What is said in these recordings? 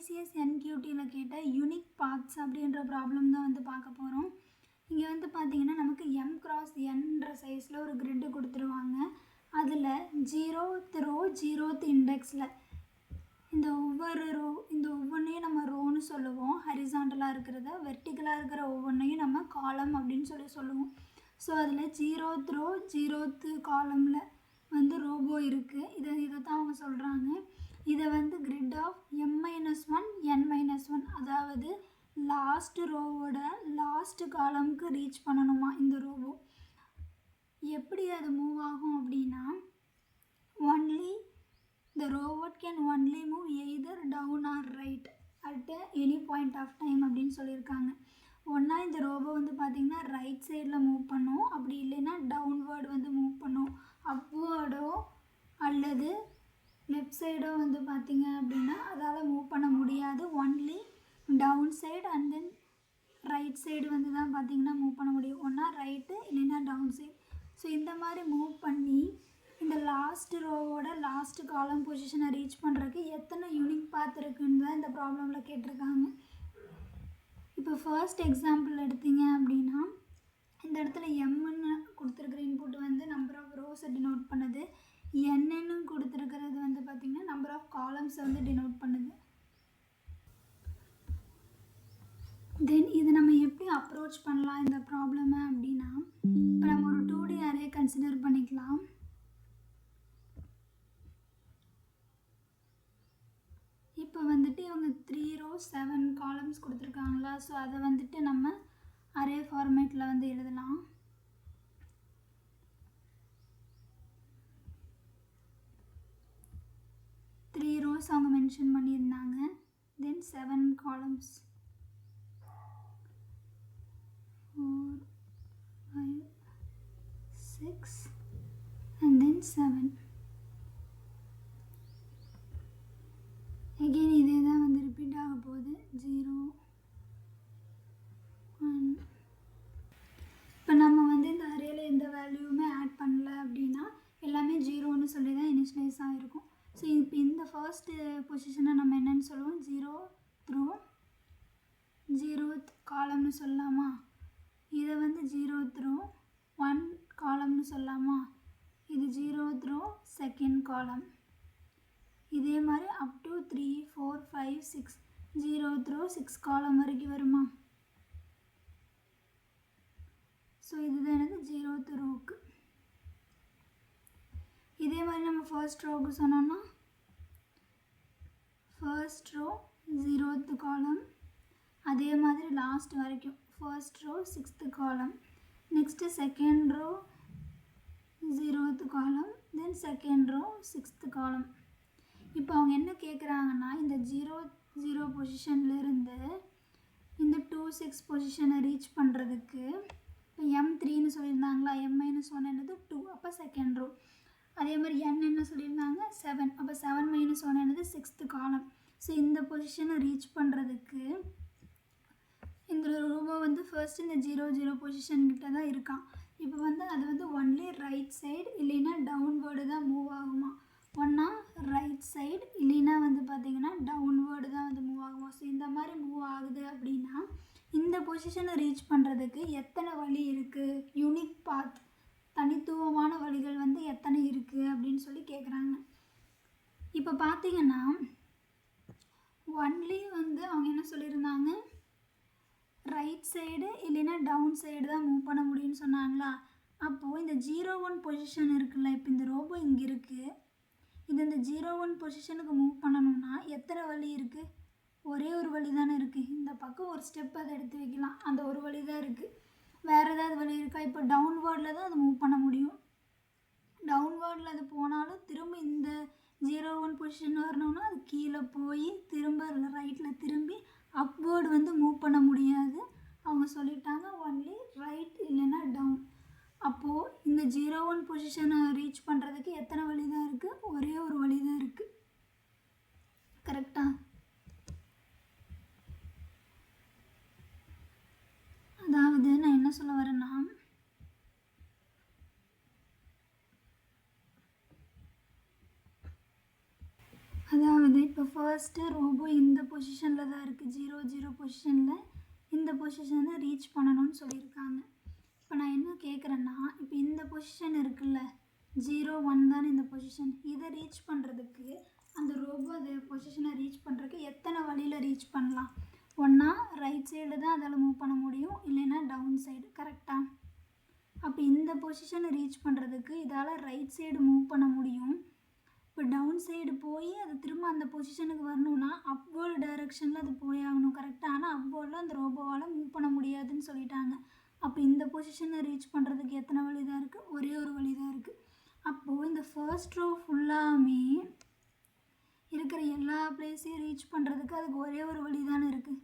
ICS NQTயில் கேட்ட unique paths அப்படின்ற problem தான் வந்து பார்க்க போகிறோம். இங்கே வந்து பார்த்திங்கன்னா நமக்கு M cross Nன்ற சைஸில் ஒரு கிரிட்டு கொடுத்துருவாங்க. அதில் 0th row 0th இண்டெக்ஸில் இந்த ஒவ்வொன்றையும் நம்ம ரோன்னு சொல்லுவோம். ஹரிசாண்டலாக இருக்கிறத, வெர்டிக்கலாக இருக்கிற ஒவ்வொன்றையும் நம்ம காலம் அப்படின்னு சொல்லுவோம். ஸோ அதில் 0th row 0th காலமில் வந்து ரோபோ இருக்குது. இதை தான் அவங்க சொல்கிறாங்க. இதை வந்து கிரிட் ஆஃப் M-1 N-1, அதாவது லாஸ்ட் ரோவோட லாஸ்ட் காலமுக்கு ரீச் பண்ணணுமா இந்த ரோபோ. எப்படி அது மூவ் ஆகும் அப்படின்னா, the robot can only move either down or right at any point of time அப்படின்னு சொல்லியிருக்காங்க. ஒன்றா இந்த ரோபோ வந்து பார்த்திங்கன்னா ரைட் சைடில் மூவ் பண்ணும், அப்படி இல்லைன்னா டவுன்வேர்டு வந்து மூவ் பண்ணும். அப்வேர்டோ அல்லது லெஃப்ட் சைடோ வந்து பார்த்திங்க அப்படின்னா அதால் மூவ் பண்ண முடியாது. Only down side and then right side வந்து தான் பார்த்திங்கன்னா மூவ் பண்ண முடியும். ஒன்றா ரைட்டு இல்லைன்னா டவுன் சைடு. ஸோ இந்த மாதிரி மூவ் பண்ணி இந்த லாஸ்ட் ரோவோட லாஸ்ட் காலம் பொசிஷனை ரீச் பண்ணுறதுக்கு எத்தனை யூனிக் பாத் இருக்குன்னு தான் இந்த ப்ராப்ளமில் கேட்டிருக்காங்க. இப்போ ஃபர்ஸ்ட் எக்ஸாம்பிள் எடுத்தீங்க அப்படின்னா, இந்த இடத்துல எம்ன்னு கொடுத்துருக்குற இன்புட் வந்து நம்பர் ஆஃப் ரோஸை டினோட் பண்ணுது. என்னன்னு கொடுத்துருக்கிறது வந்து பார்த்திங்கன்னா நம்பர் ஆஃப் காலம்ஸை வந்து டினோட் பண்ணுது. தென் இதை நம்ம எப்படி அப்ரோச் பண்ணலாம் இந்த ப்ராப்ளமை அப்படின்னா, இப்போ நம்ம ஒரு 2D அரே கன்சிடர் பண்ணிக்கலாம். இப்போ வந்துட்டு இவங்க 3 rows 7 columns கொடுத்துருக்காங்களா. ஸோ அதை வந்துட்டு நம்ம அரே ஃபார்மேட்டில் வந்து எழுதலாம். த்ரீ rows அவங்க மென்ஷன் பண்ணியிருந்தாங்க. தென் 7 columns 4 5 6 and then 7. எகெயின் இதே தான் வந்து ரிப்பீட் ஆக போகுது. 0 1. இப்போ நம்ம வந்து இந்த அரேல எந்த வேல்யூவுமே ஆட் பண்ணல அப்படின்னா எல்லாமே 0ன்னு சொல்லி தான் இனிஷியலைஸ் ஆகிருக்கும். ஸோ இப்போ இந்த ஃபர்ஸ்ட்டு பொசிஷனை நம்ம என்னென்னு சொல்லுவோம், 0th row 0th காலம்னு சொல்லலாமா. இதை வந்து 0th row 1 காலம்னு சொல்லலாமா. இது 0th row 2nd காலம். இதே மாதிரி அப் டு 3 4 5 6 0th row 6 காலம் வரைக்கும் வருமா. ஸோ இதுதான் எனக்கு 0th ரோவுக்கு. இதே மாதிரி நம்ம ஃபர்ஸ்ட் ரோவுக்கு சொன்னோன்னா, ஃபர்ஸ்ட் ரோ 0th காலம், அதே மாதிரி லாஸ்ட் வரைக்கும் ஃபர்ஸ்ட் ரோ 6th காலம். நெக்ஸ்ட்டு செகண்ட் ரோ 0th காலம், தென் செகண்ட் ரோ 6th காலம். இப்போ அவங்க என்ன கேட்குறாங்கன்னா, இந்த 0 பொசிஷன்லேருந்து இந்த 2 6 பொசிஷனை ரீச் பண்ணுறதுக்கு இப்போ M3ன்னு சொல்லியிருந்தாங்களா. M-1 என்னது 2, அப்போ செகண்ட் ரோ. அதே மாதிரி N என்ன சொல்லியிருந்தாங்க 7, அப்போ 7-1 என்னது 6th காலம். ஸோ இந்த பொசிஷனை ரீச் பண்ணுறதுக்கு இந்த ரோபோ வந்து ஃபர்ஸ்ட் இந்த 0 பொசிஷன்கிட்ட தான் இருக்கான். இப்போ வந்து அது வந்து ஒன்லி ரைட் சைடு இல்லைன்னா டவுன்வேர்டு தான் மூவ் ஆகுமா. ஒன்றா ரைட் சைடு இல்லைன்னா வந்து பார்த்திங்கன்னா டவுன்வேர்டு தான் வந்து மூவ் ஆகும். ஸோ இந்த மாதிரி மூவ் ஆகுது அப்படின்னா இந்த பொசிஷனை ரீச் பண்ணுறதுக்கு எத்தனை வழி இருக்குது, யூனிக் பாத் தனித்துவமான வழிகள் வந்து எத்தனை இருக்குது அப்படின்னு சொல்லி கேட்குறாங்க. இப்போ பார்த்திங்கன்னா ஒன்லி வந்து அவங்க என்ன சொல்லியிருந்தாங்க, ரைட் சைடு இல்லைன்னா டவுன் சைடு தான் மூவ் பண்ண முடியும்னு சொன்னாங்களா. அப்போது இந்த 0-1 பொசிஷன் இருக்குல்ல, இப்போ இந்த ரோபோ இங்கே இருக்குது. இது இந்த 0-1 பொசிஷனுக்கு மூவ் பண்ணணும்னா எத்தனை வழி இருக்குது, ஒரே ஒரு வழி தானே இருக்குது. இந்த பக்கம் ஒரு ஸ்டெப் அதை எடுத்து வைக்கலாம், அந்த ஒரு வழி தான் இருக்குது. வேறு ஏதாவது வழி இருக்கா. இப்போ டவுன்வேர்டில் தான் அது மூவ் பண்ண முடியும். டவுன்வேர்டில் அது போனாலும் திரும்ப இந்த 0-1 பொசிஷன் வரணும்னா அது கீழே போய் திரும்ப ரைட்டில் திரும்பி அப்வேர்டு வந்து மூவ் பண்ண முடியாது. அவங்க சொல்லிட்டாங்க ஒன்லி ரைட் இல்லைன்னா டவுன். அப்போது இந்த 0-1 பொசிஷனை ரீச் பண்ணுறதுக்கு எத்தனை வழி தான் இருக்குது, ஒரே ஒரு வழி தான் இருக்குது. கரெக்டாக. அதாவது நான் என்ன சொல்ல வரேன்னா, அதாவது இப்போ ஃபர்ஸ்ட்டு ரோபோ இந்த பொசிஷனில் தான் இருக்குது, 0 பொசிஷனில் இந்த பொசிஷனை ரீச் பண்ணணும்னு சொல்லியிருக்காங்க. இப்போ நான் என்ன கேட்குறேன்னா, இப்போ இந்த பொசிஷன் இருக்குல்ல 0 1 தானே இந்த பொசிஷன், இதை ரீச் பண்ணுறதுக்கு அந்த ரோபோ அந்த பொசிஷனை ரீச் பண்ணுறதுக்கு எத்தனை வழியில் ரீச் பண்ணலாம்? ஒன்றா ரைட் சைடு தான் அதால் மூவ் பண்ண முடியும், இல்லைன்னா டவுன் சைடு. கரெக்டாக? அப்போ இந்த பொசிஷனை ரீச் பண்ணுறதுக்கு இதால் ரைட் சைடு மூவ் பண்ண முடியும். இப்போ டவுன் சைடு போய் அது திரும்ப அந்த பொசிஷனுக்கு வரணும்னா அப்வேர்டு டைரெக்ஷனில் அது போயாகணும். கரெக்டாக? ஆனால் அப்வேர்டில் அந்த ரோபோவால் மூவ் பண்ண முடியாதுன்னு சொல்லிட்டாங்க. அப்போ இந்த பொசிஷனை ரீச் பண்ணுறதுக்கு எத்தனை வழி தான் இருக்குது? ஒரே ஒரு வழி தான் இருக்குது. அப்போது இந்த ஃபர்ஸ்ட் ரோ ஃபுல்லாமே இருக்கிற எல்லா பிளேஸையும் ரீச் பண்ணுறதுக்கு அதுக்கு ஒரே ஒரு வழி தானே இருக்குது,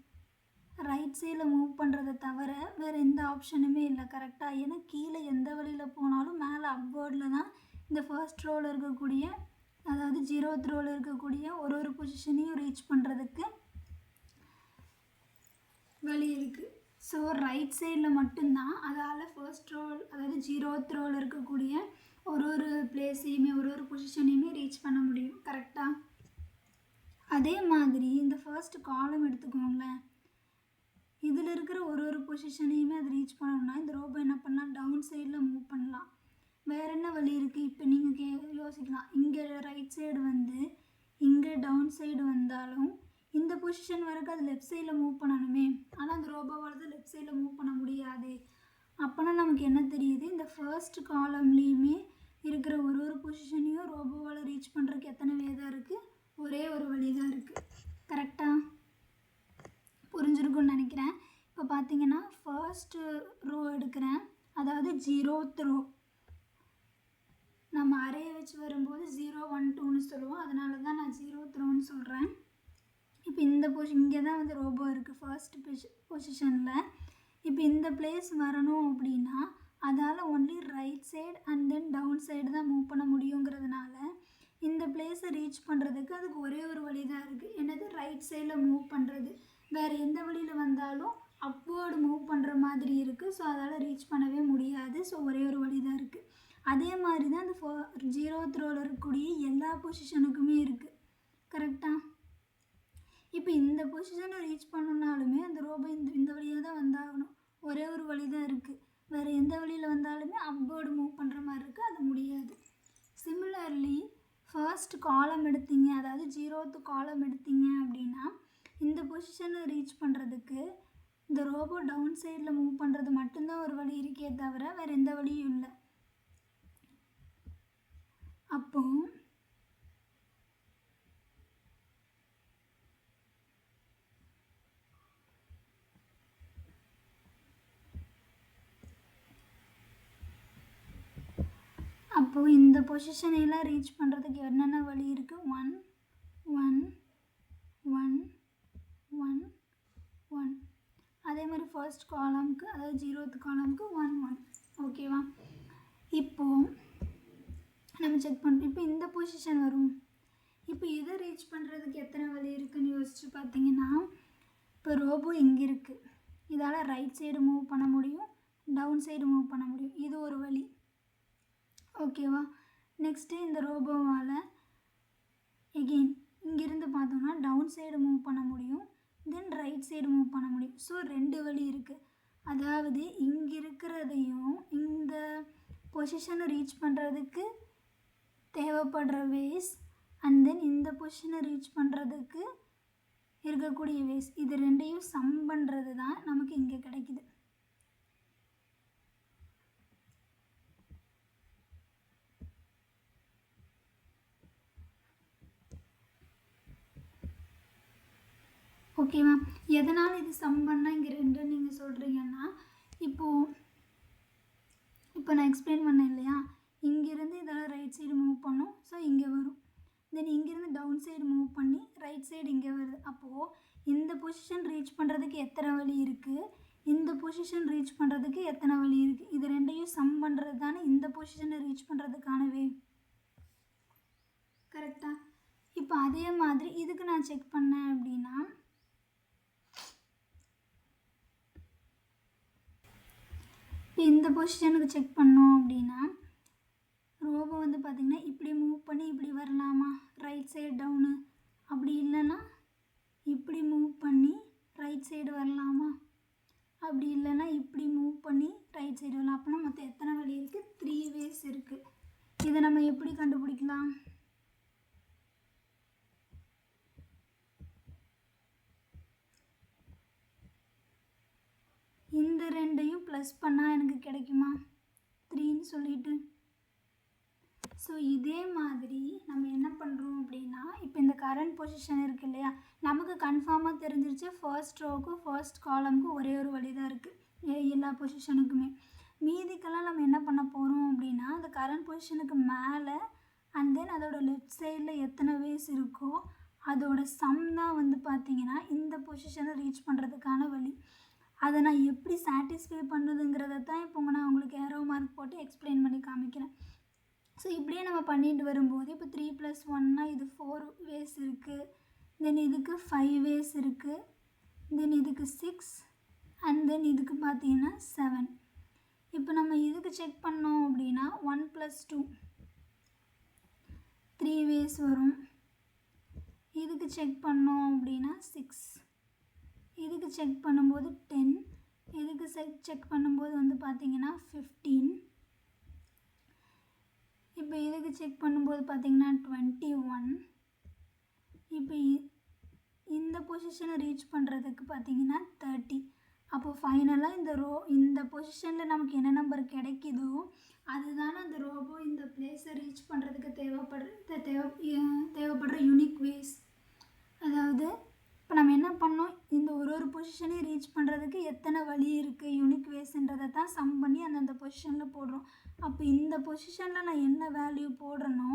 ரைட் சைடில் மூவ் பண்ணுறதை தவிர வேறு எந்த ஆப்ஷனுமே இல்லை. கரெக்டாக? ஏன்னா கீழே எந்த வழியில் போனாலும் மேலே அப்வேர்டில் தான் இந்த ஃபர்ஸ்ட் ரோவில் இருக்கக்கூடிய, அதாவது 0th ரோவில் இருக்கக்கூடிய ஒரு பொசிஷனையும் ரீச் பண்ணுறதுக்கு வழி இருக்குது. ஸோ ரைட் சைடில் மட்டும்தான் அதால் ஃபர்ஸ்ட் ரோல், அதாவது 0th ரோவில் இருக்கக்கூடிய ஒரு பிளேஸையுமே ஒரு பொசிஷனையுமே ரீச் பண்ண முடியும். கரெக்டாக? அதே மாதிரி இந்த ஃபர்ஸ்ட் காலம் எடுத்துக்கோங்களேன், இதில் இருக்கிற ஒரு பொசிஷனையுமே அது ரீச் பண்ணணும்னா இந்த ரோபோ என்ன பண்ணலாம்? டவுன் சைடில் மூவ் பண்ணலாம். வேறு என்ன வழி இருக்குது? இப்போ நீங்கள் யோசிக்கலாம், இங்கே ரைட் சைடு வந்து இங்கே டவுன் சைடு வந்தாலும் இந்த பொசிஷன் வரைக்கும் அது லெஃப்ட் சைடில் மூவ் பண்ணணுமே, ஆனால் அந்த ரோபோவால் தான் லெஃப்ட் சைடில் மூவ் பண்ண முடியாது. அப்போனா நமக்கு என்ன தெரியுது? இந்த ஃபர்ஸ்ட் காலம்லேயுமே இருக்கிற ஒரு பொசிஷனையும் ரோபோவால் ரீச் பண்ணுறதுக்கு எத்தனை வே தான் இருக்குது? ஒரே ஒரு வழி தான் இருக்குது. கரெக்டாக? புரிஞ்சிருக்குன்னு நினைக்கிறேன். இப்போ பார்த்தீங்கன்னா ஃபர்ஸ்ட்டு ரோ எடுக்கிறேன், அதாவது 0th ரோ. நம்ம அரே வச்சு வரும்போது 0 1 2ன்னு சொல்லுவோம், அதனால தான் நான் 0th ரோன்னு சொல்கிறேன். இப்போ இந்த இங்கே தான் வந்து ரோபோ இருக்குது ஃபர்ஸ்ட் பொசிஷனில். இப்போ இந்த பிளேஸ் வரணும் அப்படின்னா அதால் only right side and then down side தான் மூவ் பண்ண முடியுங்கிறதுனால இந்த பிளேஸை ரீச் பண்ணுறதுக்கு அதுக்கு ஒரே ஒரு வழி தான் இருக்குது. என்னது? ரைட் சைடில் மூவ் பண்ணுறது. வேறு எந்த வழியில் வந்தாலும் அப்வேர்டு மூவ் பண்ணுற மாதிரி இருக்குது. ஸோ அதால் ரீச் பண்ணவே முடியாது. ஸோ ஒரே ஒரு வழி தான் இருக்குது. அதே மாதிரி தான் இந்த 0th ரோவில் இருக்கக்கூடிய எல்லா பொசிஷனுக்குமே இருக்குது. கரெக்டாக? இப்போ இந்த பொசிஷனை ரீச் பண்ணணுன்னாலுமே அந்த ரோபோ இந்த வழியாக தான் வந்தாகணும். ஒரே ஒரு வழி தான் இருக்குது. வேறு எந்த வழியில் வந்தாலுமே அப்வேர்டு மூவ் பண்ணுற மாதிரி இருக்குது, அது முடியாது. சிமிலர்லி ஃபர்ஸ்ட் காலம் எடுத்தீங்க, அதாவது 0th காலம் எடுத்தீங்க அப்படின்னா இந்த பொசிஷனை ரீச் பண்ணுறதுக்கு இந்த ரோபோ டவுன் சைடில் மூவ் பண்ணுறது மட்டும்தான் ஒரு வழி இருக்கே தவிர வேறு எந்த வழியும் இல்லை. அப்போது இந்த பொசிஷனையெல்லாம் ரீச் பண்ணுறதுக்கு என்னென்ன வழி இருக்குது? 1 1 1 1 1. அதே மாதிரி ஃபர்ஸ்ட் காலமுக்கு, அதாவது 0th காலமுக்கு 1 1. ஓகேவா? இப்போது நம்ம செக் பண்ணுறோம். இப்போ இந்த பொசிஷன் வரும். இப்போ இதை ரீச் பண்ணுறதுக்கு எத்தனை வழி இருக்குதுன்னு யோசிச்சு பார்த்தீங்கன்னா, இப்போ ரோபோ இங்கே இருக்குது, இதால் ரைட் சைடு மூவ் பண்ண முடியும், டவுன் சைடு மூவ் பண்ண முடியும். இது ஒரு வழி. ஓகேவா? நெக்ஸ்ட்டு இந்த ரோபோவால் எகெயின் இங்கேருந்து பார்த்தோம்னா டவுன் சைடு மூவ் பண்ண முடியும், தென் ரைட் சைடு மூவ் பண்ண முடியும். ஸோ 2 வழி இருக்குது. அதாவது இங்கே இருக்கிறதையும் இந்த பொசிஷனை ரீச் பண்ணுறதுக்கு தேவைப்படுற வேஸ் அண்ட் தென் இந்த பொசிஷனை ரீச் பண்ணுறதுக்கு இருக்கக்கூடிய வேஸ், இது ரெண்டையும் சம் பண்ணுறது தான் நமக்கு இங்கே கிடைக்குது. ஓகேவா? எதனால் இது சம் பண்ணால் இங்கே 2 நீங்கள் சொல்கிறீங்கன்னா, இப்போ நான் எக்ஸ்பிளைன் பண்ணேன் இல்லையா, இங்கேருந்து இதெல்லாம் ரைட் சைடு மூவ் பண்ணும், ஸோ இங்கே வரும். தென் இங்கேருந்து டவுன் சைடு மூவ் பண்ணி ரைட் சைடு இங்கே வருது. அப்போது இந்த பொசிஷன் ரீச் பண்ணுறதுக்கு எத்தனை வழி இருக்குது, இந்த பொசிஷன் ரீச் பண்ணுறதுக்கு எத்தனை வழி இருக்குது, இது ரெண்டையும் சம் பண்ணுறது தானே இந்த பொசிஷனை ரீச் பண்ணுறதுக்கான வே. கரெக்டாக? இப்போ அதே மாதிரி இதுக்கு நான் செக் பண்ணேன் அப்படின்னா, இந்த பொசிஷனுக்கு செக் பண்ணோம் அப்படின்னா ரோபோ வந்து பார்த்திங்கன்னா இப்படி மூவ் பண்ணி இப்படி வரலாமா, ரைட் சைடு டவுனு, அப்படி இல்லைன்னா இப்படி மூவ் பண்ணி ரைட் சைடு வரலாமா? அப்படி இல்லைன்னா இப்படி மூவ் பண்ணி ரைட் சைடு வரலாம். அப்படின்னா மொத்தம் எத்தனை வழி இருக்குது? 3 ways இருக்குது. இதை நம்ம எப்படி கண்டுபிடிக்கலாம்? இந்த ரெண்டையும் ப்ளஸ் பண்ணால் எனக்கு கிடைக்குமா 3ன்னு சொல்லிட்டு. ஸோ இதே மாதிரி நம்ம என்ன பண்ணுறோம் அப்படின்னா, இப்போ இந்த கரண்ட் பொசிஷன் இருக்குது இல்லையா, நமக்கு கன்ஃபார்மாக தெரிஞ்சிருச்சு ஃபர்ஸ்ட் ரோவுக்கும் ஃபர்ஸ்ட் காலமுக்கும் ஒரே ஒரு வழி தான் இருக்குது எல்லா பொசிஷனுக்குமே. மீதிக்கெல்லாம் நம்ம என்ன பண்ண போகிறோம் அப்படின்னா, அந்த கரண்ட் பொசிஷனுக்கு மேலே அண்ட் தென் அதோட லெஃப்ட் சைடில் எத்தனை வேஸ் இருக்கோ அதோட சம் தான் வந்து பார்த்திங்கன்னா இந்த பொசிஷனை ரீச் பண்ணுறதுக்கான வழி. அதை நான் எப்படி சாட்டிஸ்ஃபை பண்ணுறதுங்கிறத தான் இப்போ நான் உங்களுக்கு ஏரோ மார்க் போட்டு எக்ஸ்பிளைன் பண்ணி காமிக்கிறேன். ஸோ இப்படியே நம்ம பண்ணிட்டு வரும்போது இப்போ 3 + 1னா இது 4 வேஸ் இருக்குது, தென் இதுக்கு 5 வேஸ் இருக்குது, தென் இதுக்கு 6 அண்ட் தென் இதுக்கு பார்த்தீங்கன்னா 7. இப்போ நம்ம இதுக்கு செக் பண்ணோம் அப்படின்னா 1 + 2 3 வேஸ் வரும். இதுக்கு செக் பண்ணோம் அப்படின்னா 6, இதுக்கு செக் பண்ணும்போது 10, இதுக்கு செக் பண்ணும்போது வந்து பார்த்திங்கன்னா 15, இப்போ இதுக்கு செக் பண்ணும்போது பார்த்திங்கன்னா 21. இப்போ இந்த பொசிஷனை ரீச் பண்ணுறதுக்கு பார்த்திங்கன்னா 30. அப்போது ஃபைனலாக இந்த பொசிஷனில் நமக்கு என்ன நம்பர் கிடைக்குதோ அதுதானே அந்த ரோபோ இந்த பிளேஸை ரீச் பண்ணுறதுக்கு தேவைப்படுற யூனிக் வேஸ். அதாவது இப்போ நம்ம என்ன பண்ணோம், இந்த ஒரு பொசிஷனையும் ரீச் பண்ணுறதுக்கு எத்தனை வழி இருக்குது யூனிக் வேஸ்ன்றதை தான் சம் பண்ணி அந்தந்த பொசிஷனில் போடுறோம். அப்போ இந்த பொசிஷனில் நான் என்ன வேல்யூ போடுறேனோ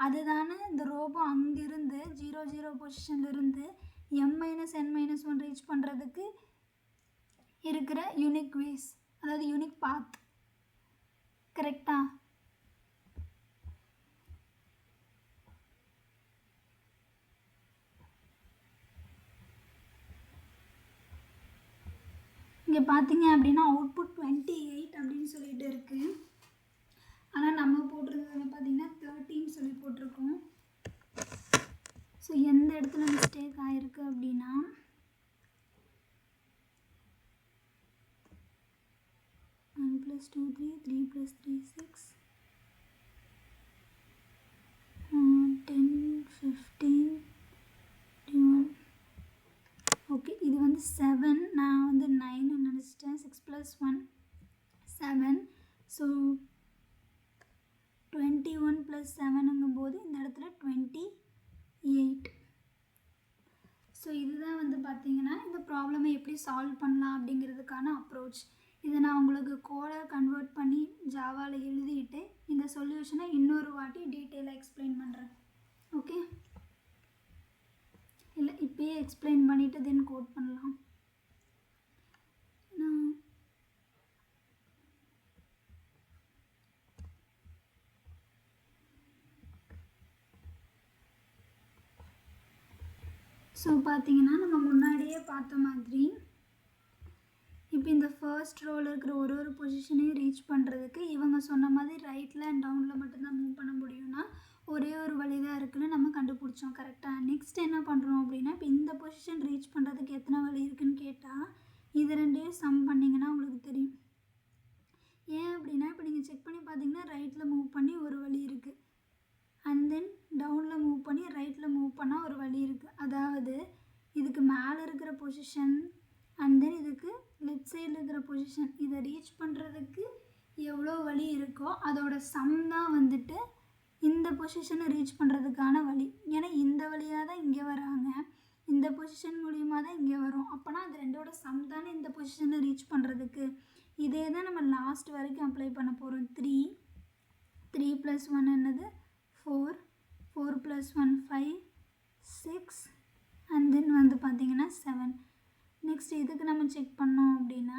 அதுதானே இந்த ரோபோ அங்கேருந்து 0 0 பொசிஷன்லேருந்து m-n-1 ரீச் பண்ணுறதுக்கு இருக்கிற யூனிக் வேஸ், அதாவது யூனிக் பாத். கரெக்டாக? இங்கே பார்த்தீங்க அப்படின்னா அவுட்புட் 28 அப்படின்னு சொல்லிட்டு இருக்குது. ஆனால் நம்ம போட்டிருந்தது பார்த்திங்கன்னா 13 சொல்லி போட்டிருக்கோம். ஸோ எந்த இடத்துல மிஸ்டேக் ஆகிருக்கு அப்படின்னா, +2 3 3 + 3 6 10 15 21. ஓகே, இது வந்து 7, நான் வந்து 9 நினச்சிட்டேன். 6 + 1 7. ஸோ 21 + 7ங்கும்போது இந்த இடத்துல 28. ஸோ இதுதான் வந்து பார்த்திங்கன்னா இந்த ப்ராப்ளமை எப்படி சால்வ் பண்ணலாம் அப்படிங்கிறதுக்கான அப்ரோச். இதை நான் உங்களுக்கு கோடாக கன்வெர்ட் பண்ணி ஜாவாவில் எழுதிட்டு இந்த சொல்யூஷனை இன்னொரு வாட்டி டீட்டெயிலாக எக்ஸ்பிளைன் பண்ணுறேன். ஓகே, இல்லை இப்போயே எக்ஸ்பிளைன் பண்ணிவிட்டு தென் கோட் பண்ணலாம். ஸோ பார்த்தீங்கன்னா நம்ம முன்னாடியே பார்த்த மாதிரி இப்போ இந்த ஃபர்ஸ்ட் ரோவில் இருக்கிற ஒரு பொசிஷனையும் ரீச் பண்ணுறதுக்கு இவங்க சொன்ன மாதிரி ரைட்டில் அண்ட் டவுனில் மட்டும்தான் மூவ் பண்ண முடியும்னா ஒரே ஒரு வழி தான் இருக்குதுன்னு நம்ம கண்டுபிடிச்சோம். கரெக்டாக? நெக்ஸ்ட் என்ன பண்ணுறோம் அப்படின்னா, இப்போ இந்த பொசிஷன் ரீச் பண்ணுறதுக்கு எத்தனை வழி இருக்குதுன்னு கேட்டால் இது ரெண்டையும் சம் பண்ணிங்கன்னா உங்களுக்கு தெரியும். ஏன் அப்படின்னா, இப்போ நீங்கள் செக் பண்ணி பார்த்தீங்கன்னா ரைட்டில் மூவ் பண்ணி ஒரு வழி இருக்குது, அண்ட் தென் டவுனில் மூவ் பண்ணி ரைட்டில் மூவ் பண்ணால் ஒரு வழி இருக்குது. அதாவது இதுக்கு மேலே இருக்கிற பொசிஷன் அண்ட் தென் இதுக்கு லெஃப்ட் சைடில் இருக்கிற பொசிஷன், இதை ரீச் பண்ணுறதுக்கு எவ்வளோ வழி இருக்கோ அதோட சம் தான் வந்துட்டு இந்த பொசிஷனை ரீச் பண்ணுறதுக்கான வழி. ஏன்னா இந்த வழியாக தான் இங்கே வராங்க, இந்த பொசிஷன் மூலியமாக தான் இங்கே வரும். அப்போனா அது ரெண்டோட சம் தானே இந்த பொசிஷனை ரீச் பண்ணுறதுக்கு. இதே தான் நம்ம லாஸ்ட் வரைக்கும் அப்ளை பண்ண போகிறோம். 3 + 1 என்னது 4 4 + 1 5 6 அண்ட் தென் வந்து பார்த்திங்கன்னா 7. நெக்ஸ்ட் இதுக்கு நம்ம செக் பண்ணோம் அப்படின்னா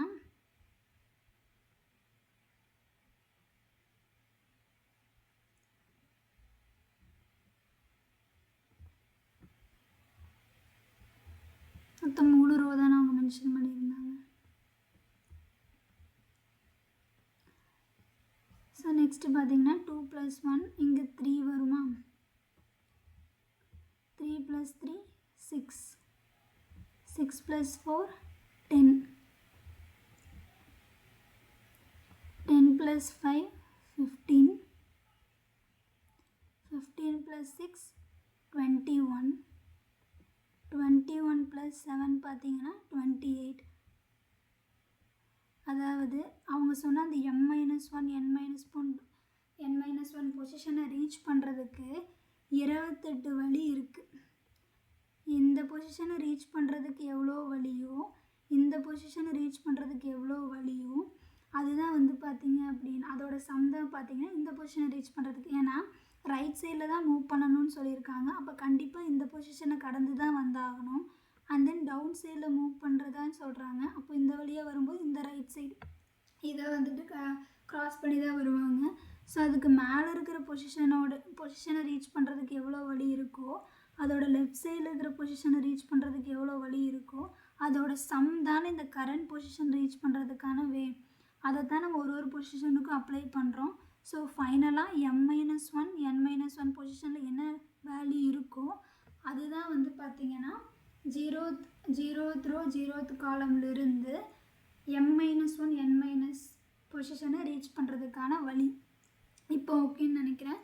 மொத்தம் 3 ரோ தான் அவங்க மென்ஷன் பண்ணியிருந்தாங்க. ஸோ நெக்ஸ்ட்டு பார்த்தீங்கன்னா 2 + 1 இங்கே 3 வருமா, 3 + 3 6 plus 4 10, 10 plus 5 15, 15 plus 6 21, 21 plus 7 பார்த்தீங்கன்னா 28. அதாவது அவங்க சொன்ன அந்த n-1 பொசிஷனை ரீச் பண்ணுறதுக்கு 28 வழி இருக்குது. இந்த பொசிஷனை ரீச் பண்ணுறதுக்கு எவ்வளோ வழியோ, இந்த பொசிஷனை ரீச் பண்ணுறதுக்கு எவ்வளோ வழியோ, அதுதான் வந்து பார்த்திங்க அப்படின்னா அதோட சம் தான் பார்த்திங்கன்னா இந்த பொசிஷனை ரீச் பண்ணுறதுக்கு. ஏன்னா ரைட் சைடில் தான் மூவ் பண்ணணும்னு சொல்லியிருக்காங்க. அப்போ கண்டிப்பாக இந்த பொசிஷனை கடந்து தான் வந்தாகணும். அண்ட் தென் டவுன் சைடில் மூவ் பண்ணுறதான்னு சொல்கிறாங்க. அப்போ இந்த வழியாக வரும்போது இந்த ரைட் சைடு இதை வந்துட்டு க்ராஸ் பண்ணி தான் வருவாங்க. ஸோ அதுக்கு மேலே இருக்கிற பொசிஷனை ரீச் பண்ணுறதுக்கு எவ்வளோ வழி இருக்கோ, அதோட லெஃப்ட் சைடில் இருக்கிற பொசிஷனை ரீச் பண்ணுறதுக்கு எவ்வளோ வழி இருக்கோ, அதோட சம் தானே இந்த கரண்ட் பொசிஷன் ரீச் பண்ணுறதுக்கான வே. அதை தான் நம்ம ஒரு பொசிஷனுக்கும் அப்ளை பண்ணுறோம். ஸோ ஃபைனலாக n-1 பொசிஷனில் என்ன வேல்யூ இருக்கோ அதுதான் வந்து பார்த்திங்கன்னா 0th காலம்லேருந்து m-1 n- பொசிஷனை ரீச் பண்ணுறதுக்கான வழி. இப்போ ஓகேன்னு நினைக்கிறேன்.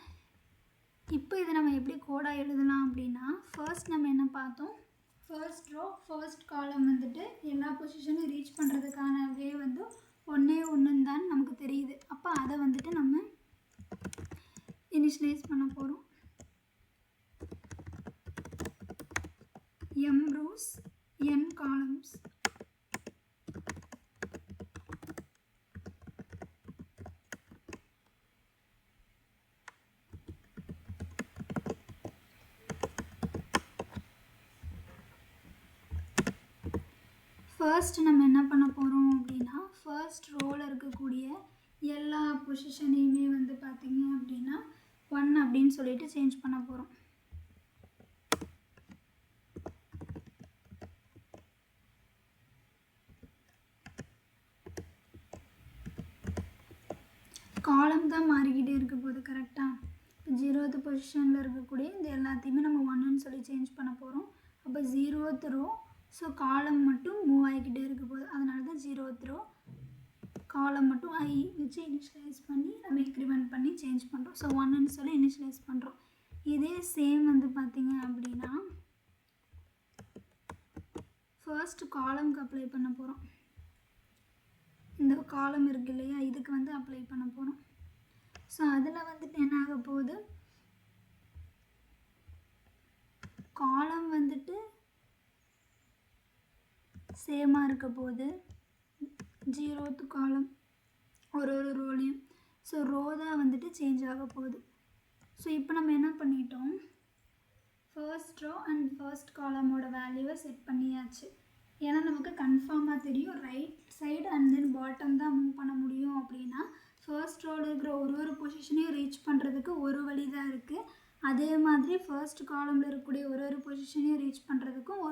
இப்போ இதை நம்ம எப்படி கோடாக எழுதலாம் அப்படின்னா, ஃபர்ஸ்ட் நம்ம என்ன பார்த்தோம், ஃபர்ஸ்ட் ரோ ஃபர்ஸ்ட் காலம் வந்துட்டு எல்லா பொசிஷனும் ரீச் பண்ணுறதுக்கான வே வந்து ஒன்று தான் நமக்கு தெரியுது. அப்போ அதை வந்துட்டு நம்ம இனிஷியலைஸ் பண்ண போகிறோம். m rows n columns. First நம்ம என்ன பண்ண போகிறோம் அப்படின்னா, ஃபர்ஸ்ட் ரோவில் இருக்கக்கூடிய எல்லா பொசிஷனையுமே வந்து பார்த்திங்க அப்படின்னா 1 அப்படின்னு சொல்லிட்டு சேஞ்ச் பண்ண போகிறோம். காலம் தான் மாறிக்கிட்டே இருக்க போகுது. கரெக்டாக 0th பொசிஷனில் இருக்கக்கூடிய இந்த எல்லாத்தையுமே நம்ம 1ன்னு சொல்லி சேஞ்ச் பண்ண போகிறோம். அப்போ 0th ரோ, ஸோ காலம் மட்டும் மூவ் ஆகிக்கிட்டே இருக்க போகுது. அதனால தான் 0th ரோ காலம் மட்டும் ஐ வச்சு இனிஷியலைஸ் பண்ணி நம்ம இன்க்ரிமெண்ட் பண்ணி சேஞ்ச் பண்ணுறோம். ஸோ 1ன்னு சொல்லி இனிஷியலைஸ் பண்ணுறோம். இதே சேம் வந்து பார்த்திங்க அப்படின்னா ஃபர்ஸ்ட் காலம்க்கு அப்ளை பண்ண போகிறோம். இந்த காலம் இருக்கு இல்லையா, இதுக்கு வந்து அப்ளை பண்ண போகிறோம். ஸோ அதில் வந்துட்டு என்ன ஆக போகுது, காலம் வந்துட்டு சேமாக இருக்க போகுது 0th காலம் ஒரு ரோலையும். ஸோ ரோ தான் வந்துட்டு சேஞ்ச் ஆக போகுது. ஸோ இப்போ நம்ம என்ன பண்ணிட்டோம், ஃபர்ஸ்ட் ரோ அண்ட் ஃபர்ஸ்ட் காலமோட வேல்யூவை செட் பண்ணியாச்சு. ஏன்னா நமக்கு கன்ஃபார்மாக தெரியும் right side and then bottom தான் மூவ் பண்ண முடியும். அப்படின்னா ஃபர்ஸ்ட் ரோவில் இருக்கிற ஒரு பொசிஷனையும் ரீச் பண்ணுறதுக்கு ஒரு வழி தான் இருக்குது. அதே மாதிரி ஃபர்ஸ்ட் காலமில் இருக்கக்கூடிய ஒரு பொசிஷனையும் ரீச் பண்ணுறதுக்கும்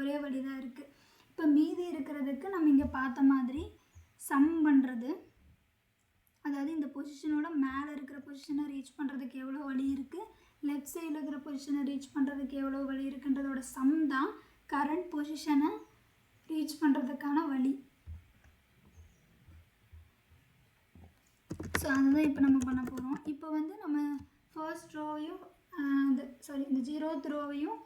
ஒரே வழி தான் இருக்குது. இப்போ மீதி இருக்கிறதுக்கு நம்ம இங்கே பார்த்த மாதிரி சம் பண்ணுறது, அதாவது இந்த பொசிஷனோட மேலே இருக்கிற பொசிஷனை ரீச் பண்ணுறதுக்கு எவ்வளோ வழி இருக்குது, லெஃப்ட் சைடில் இருக்கிற பொசிஷனை ரீச் பண்ணுறதுக்கு எவ்வளோ வழி இருக்குன்றதோட சம் தான் கரண்ட் பொசிஷனை ரீச் பண்ணுறதுக்கான வழி. ஸோ அதுதான் இப்போ நம்ம பண்ண போகிறோம். இப்போ வந்து நம்ம ஃபர்ஸ்ட் ரோவையும் இந்த 0th ரோவையும்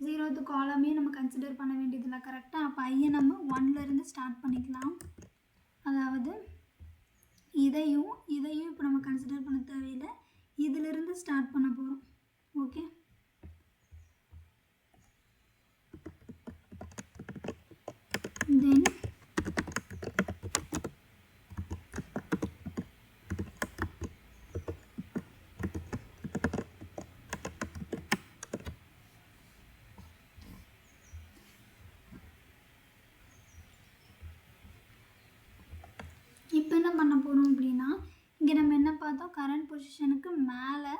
0th காலமையும் நம்ம கன்சிடர் பண்ண வேண்டியதில்லை. கரெக்டாக அப்போ ஐயை நம்ம 1லேருந்து ஸ்டார்ட் பண்ணிக்கலாம். அதாவது இதையும் இப்போ நம்ம கன்சிடர் பண்ண தேவையில்லை, இதிலிருந்து ஸ்டார்ட் பண்ண போகிறோம். ஓகே, தென் இப்போ என்ன பண்ண போகிறோம் அப்படின்னா, இங்கே நம்ம என்ன பார்த்தோம், கரண்ட் பொசிஷனுக்கு மேலே,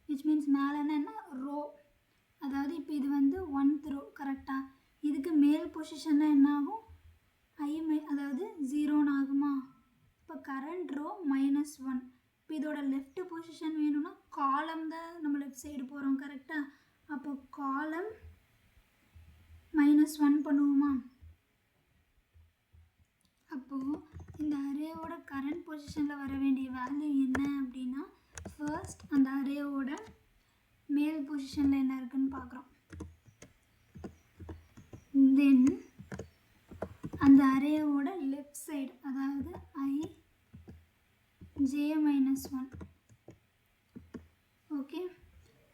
விச் மீன்ஸ் மேலேன்னா என்ன, ரோ. அதாவது இப்போ இது வந்து 1th ரோ. கரெக்டாக இதுக்கு மேல் பொசிஷன்னா என்ன ஆகும், அதாவது 0ன்னு ஆகுமா. இப்போ கரண்ட் ரோ -1. இப்போ இதோட லெஃப்ட் பொசிஷன் வேணும்னா காலம் தான் நம்ம லெஃப்ட் சைடு போகிறோம். கரெக்டாக அப்போ காலம் -1 பண்ணுவோமா. அப்போது இந்த அரேயோட கரண்ட் பொசிஷனில் வர வேண்டிய வேல்யூ என்ன அப்படின்னா, ஃபர்ஸ்ட் அந்த அரேயோட மேல் பொசிஷனில் என்ன இருக்குன்னு பார்க்குறோம். தென் அந்த அரேயோட லெஃப்ட் சைடு, அதாவது ij-1. ஓகே,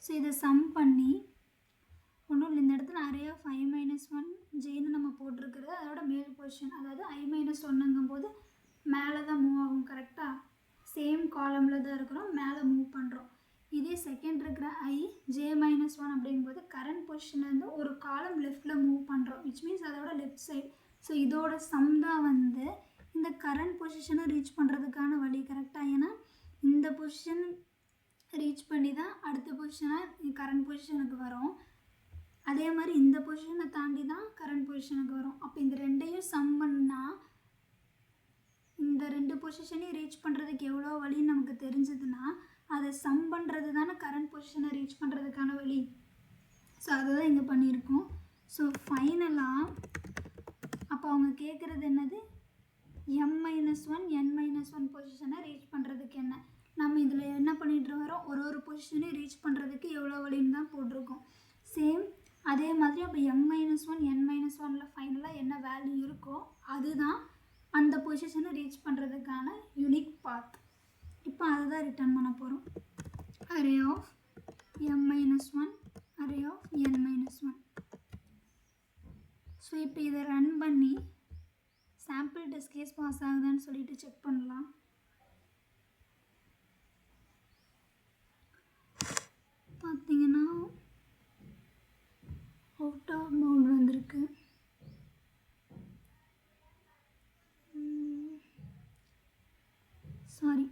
ஸோ இதை சம் பண்ணி ஒன்றும் இல்லை, இந்த இடத்துல அரே ஆஃப் i-1 ஜேன்னு நம்ம போட்டிருக்கிறது அதோட மேல் பொசிஷன், அதாவது i-1ங்கும் போது மேலே தான் மூவ் ஆகும். கரெக்டாக சேம் காலமில் தான் இருக்கிறோம், மேலே மூவ் பண்ணுறோம். இதே செகண்ட் இருக்கிற i-1 அப்படிங்கும்போது கரண்ட் பொசிஷன்லேருந்து ஒரு காலம் லெஃப்டில் மூவ் பண்ணுறோம், விச் மீன்ஸ் அதோட லெஃப்ட் சைடு. ஸோ இதோட சம் தான் வந்து இந்த கரண்ட் பொசிஷனை ரீச் பண்ணுறதுக்கான வழி. கரெக்டாக, ஏன்னா இந்த பொசிஷன் ரீச் பண்ணி தான் அடுத்த பொசிஷனாக கரண்ட் பொசிஷனுக்கு வரும். அதே மாதிரி இந்த பொசிஷனை தாண்டி தான் கரண்ட் பொசிஷனுக்கு வரும். அப்போ இந்த ரெண்டையும் சம் பண்ணால் இந்த ரெண்டு பொசிஷனையும் ரீச் பண்ணுறதுக்கு எவ்வளோ வழின்னு நமக்கு தெரிஞ்சதுன்னா அதை சம் பண்ணுறது தானே கரண்ட் பொசிஷனை ரீச் பண்ணுறதுக்கான வழி. ஸோ அதை தான் இங்கே பண்ணியிருக்கோம். ஸோ ஃபைனலாக அப்போ அவங்க கேட்குறது என்னது, m-1 n-1 பொசிஷனை ரீச் பண்ணுறதுக்கு என்ன. நம்ம இதில் என்ன பண்ணிகிட்டு வரோம், ஒரு பொசிஷனையும் ரீச் பண்ணுறதுக்கு எவ்வளோ வழின்னு தான் போட்டிருக்கோம். சேம் அதே மாதிரி அப்போ m-1 n-1ல் ஃபைனலாக என்ன வேல்யூ இருக்கோ அதுதான் அந்த பொசிஷனை ரீச் பண்ணுறதுக்கான யூனிக் பாத். இப்போ அதை தான் ரிட்டர்ன் பண்ண போகிறோம். Array of m-1 array of n-1. So இப்போ இதை ரன் பண்ணி சாம்பிள் டெஸ்ட் கேஸ் பாஸ் ஆகுதான்னு சொல்லிட்டு செக் பண்ணலாம். பார்த்தீங்கன்னா அவுட் ஆஃப் பவுண்ட் வந்திருக்கு. சாரி,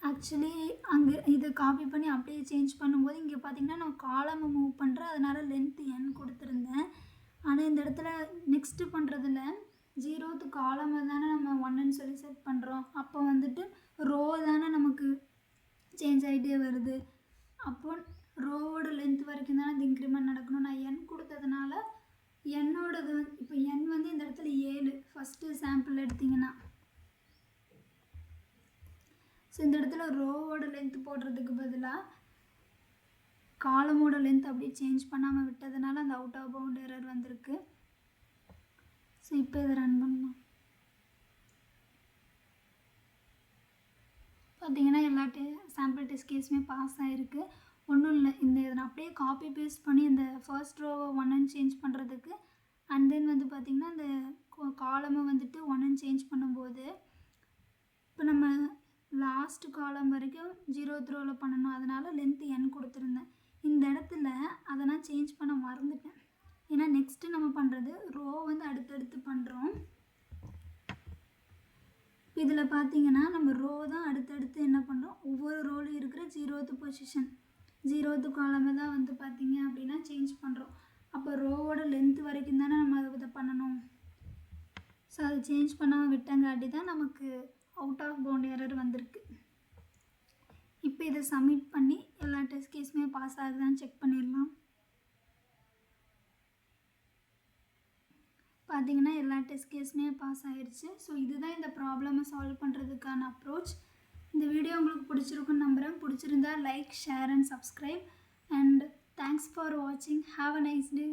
ஆக்சுவலி அங்கே இதை காப்பி பண்ணி அப்படியே சேஞ்ச் பண்ணும்போது இங்கே பார்த்தீங்கன்னா நான் காலமை மூவ் பண்ணுறேன், அதனால் லென்த்து n கொடுத்துருந்தேன். ஆனால் இந்த இடத்துல நெக்ஸ்ட்டு பண்ணுறதுல 0th காலமை தானே நம்ம 1ன்னு சொல்லி செட் பண்ணுறோம். அப்போ வந்துட்டு ரோ தானே நமக்கு சேஞ்ச் ஆகிட்டே வருது. அப்போ ரோவோட லென்த் வரைக்கும் தானே இந்த இன்க்ரிமெண்ட் நடக்கணும். நான் n கொடுத்ததுனால என்னோடது வந்து இப்போ n வந்து இந்த இடத்துல 7 ஃபஸ்ட்டு சாம்பிள் எடுத்திங்கன்னா. ஸோ இந்த இடத்துல ரோவோட லென்த் போடுறதுக்கு பதிலாக காலமோட லென்த் அப்படியே சேஞ்ச் பண்ணாமல் விட்டதுனால அந்த அவுட் ஆஃப் பவுண்ட் எரர் வந்திருக்கு. ஸோ இப்போ இதை ரன் பண்ணலாம். பார்த்தீங்கன்னா எல்லா சாம்பிள் டெஸ்ட் கேஸுமே பாஸ் ஆகிருக்கு. ஒன்றும் இல்லை, இந்த இதை நான் அப்படியே காப்பி பேஸ்ட் பண்ணி இந்த ஃபர்ஸ்ட் ரோவை 1ன்னு சேஞ்ச் பண்ணுறதுக்கு அண்ட் தென் வந்து பார்த்திங்கன்னா இந்த காலமை வந்துட்டு 1ன்னு சேஞ்ச் பண்ணும்போது இப்போ நம்ம லாஸ்ட் காலம் வரைக்கும் 0th ரோவில் பண்ணணும், அதனால் லென்த்து n கொடுத்துருந்தேன். இந்த இடத்துல அதை நான் சேஞ்ச் பண்ண மறந்துட்டேன். ஏன்னா நெக்ஸ்ட்டு நம்ம பண்ணுறது ரோ வந்து அடுத்தடுத்து பண்ணுறோம். இதில் பார்த்தீங்கன்னா நம்ம ரோ தான் அடுத்தடுத்து என்ன பண்ணுறோம், ஒவ்வொரு ரோலும் இருக்கிற 0th பொசிஷன் 0th காலமை தான் வந்து பார்த்திங்க அப்படின்னா சேஞ்ச் பண்ணுறோம். அப்போ ரோவோட லென்த்து வரைக்கும் தானே நம்ம இதை பண்ணணும். ஸோ அதை சேஞ்ச் பண்ணாமல் விட்டங்காட்டி தான் நமக்கு அவுட் ஆஃப் பவுண்ட் எரர் வந்திருக்கு. இப்போ இதை சப்மிட் பண்ணி எல்லா டெஸ்ட் கேஸுமே பாஸ் ஆகுதான்னு செக் பண்ணிடலாம். பார்த்தீங்கன்னா எல்லா டெஸ்ட் கேஸுமே பாஸ் ஆகிடுச்சு. ஸோ இதுதான் இந்த ப்ராப்ளமை சால்வ் பண்ணுறதுக்கான அப்ரோச். இந்த வீடியோ உங்களுக்கு பிடிச்சிருக்குன்னு நம்புகிறேன். பிடிச்சிருந்தா like, share and subscribe. And thanks for வாட்சிங். Have a nice day.